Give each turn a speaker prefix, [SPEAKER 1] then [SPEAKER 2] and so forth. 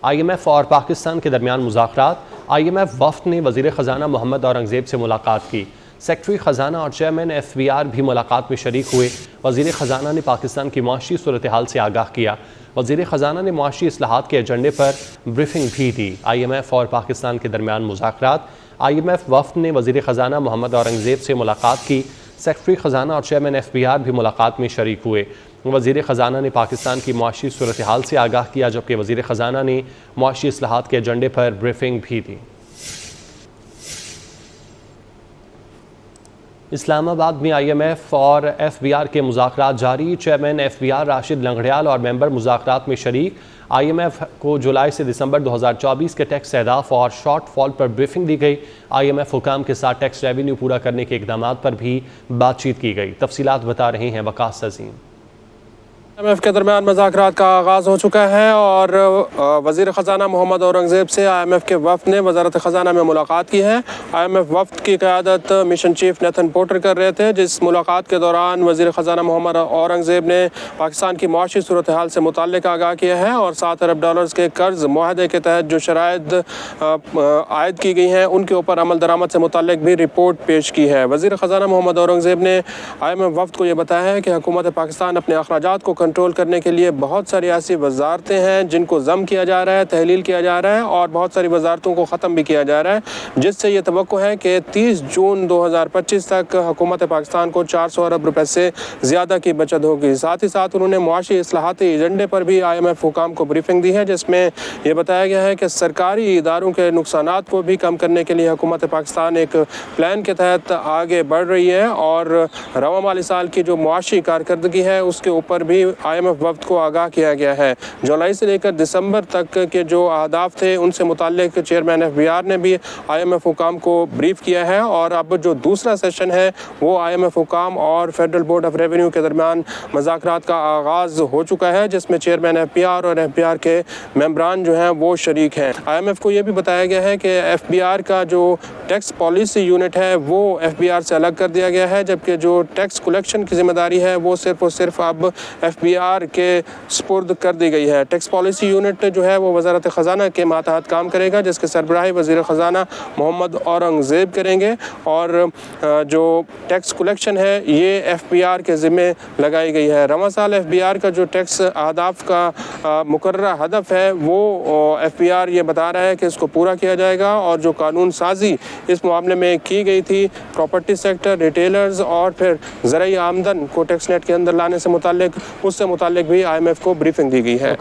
[SPEAKER 1] IMF اور پاکستان کے درمیان مذاکرات۔ IMF وفد نے وزیر خزانہ محمد اورنگزیب سے ملاقات کی۔ سیکرٹری خزانہ اور چیئرمین FBR بھی ملاقات میں شریک ہوئے۔ وزیر خزانہ نے پاکستان کی معاشی صورتحال سے آگاہ کیا۔ وزیر خزانہ نے معاشی اصلاحات کے ایجنڈے پر بریفنگ بھی دی۔ IMF اور پاکستان کے درمیان مذاکرات۔ IMF وفد نے وزیر خزانہ محمد اورنگزیب سے ملاقات کی۔ سیکرٹری خزانہ اور چیئرمین FBR بھی ملاقات میں شریک ہوئے۔ وزیر خزانہ نے پاکستان کی معاشی صورتحال سے آگاہ کیا، جبکہ وزیر خزانہ نے معاشی اصلاحات کے ایجنڈے پر بریفنگ بھی دی۔ اسلام آباد میں IMF اور FBR کے مذاکرات جاری۔ چیئرمین FBR راشد لنگڑیال اور ممبر مذاکرات میں شریک۔ IMF کو جولائی سے دسمبر 2024 کے ٹیکس اہداف اور شارٹ فال پر بریفنگ دی گئی۔ IMF حکام کے ساتھ ٹیکس ریونیو پورا کرنے کے اقدامات پر بھی بات چیت کی گئی۔ تفصیلات بتا رہے ہیں وقاص عظیم۔
[SPEAKER 2] IMF کے درمیان مذاکرات کا آغاز ہو چکا ہے اور وزیر خزانہ محمد اورنگزیب سے IMF کے وفد نے وزارت خزانہ میں ملاقات کی ہے۔ IMF وفد کی قیادت مشن چیف نیتھن پورٹر کر رہے تھے، جس ملاقات کے دوران وزیر خزانہ محمد اورنگزیب نے پاکستان کی معاشی صورتحال سے متعلق آگاہ کیا ہے اور $7 ارب کے قرض معاہدے کے تحت جو شرائط عائد کی گئی ہیں ان کے اوپر عمل درآمد سے متعلق بھی رپورٹ پیش کی ہے۔ وزیر خزانہ محمد اورنگزیب نے IMF وفد کو یہ بتایا ہے کہ حکومت پاکستان اپنے اخراجات کو کنٹرول کرنے کے لیے بہت ساری ایسی وزارتیں ہیں جن کو ضم کیا جا رہا ہے، تحلیل کیا جا رہا ہے اور بہت ساری وزارتوں کو ختم بھی کیا جا رہا ہے، جس سے یہ توقع ہے کہ 30 جون 2025 تک حکومت پاکستان کو $400 ارب سے زیادہ کی بچت ہوگی۔ ساتھ ہی ساتھ انہوں نے معاشی اصلاحاتی ایجنڈے پر بھی IMF حکام کو بریفنگ دی ہے، جس میں یہ بتایا گیا ہے کہ سرکاری اداروں کے نقصانات کو بھی کم کرنے کے لیے حکومت پاکستان ایک پلان کے تحت آگے بڑھ رہی ہے اور رواں مالی سال کی جو معاشی کارکردگی ہے اس کے اوپر بھی IMF وفد کو آگاہ کیا گیا ہے۔ جولائی سے لے کر دسمبر تک کے جو اہداف تھے ان سے متعلق چیئرمین FBR نے بھی IMF حکام کو بریف کیا ہے اور اب جو دوسرا سیشن ہے وہ IMF حکام اور فیڈرل بورڈ آف ریونیو کے درمیان مذاکرات کا آغاز ہو چکا ہے، جس میں چیئرمین FBR اور FBR کے ممبران جو ہیں وہ شریک ہیں۔ IMF کو یہ بھی بتایا گیا ہے کہ FBR کا جو ٹیکس پالیسی یونٹ ہے وہ FBR سے الگ کر دیا گیا ہے، جبکہ جو ٹیکس کلیکشن کی ذمہ داری ہے وہ صرف اور صرف اب FBR کے سپرد کر دی گئی ہے۔ ٹیکس پالیسی یونٹ جو ہے وہ وزارت خزانہ کے ماتحت کام کرے گا، جس کے سربراہی وزیر خزانہ محمد اورنگزیب کریں گے اور جو ٹیکس کلیکشن ہے یہ FBR کے ذمہ لگائی گئی ہے۔ رواں سال FBR کا جو ٹیکس اہداف کا مقررہ ہدف ہے وہ FBR یہ بتا رہا ہے کہ اس کو پورا کیا جائے گا اور جو قانون سازی اس معاملے میں کی گئی تھی پراپرٹی سیکٹر، ریٹیلرز اور پھر زرعی آمدن کو ٹیکس نیٹ کے اندر لانے سے متعلق، اس سے متعلق بھی IMF کو بریفنگ دی گئی ہے۔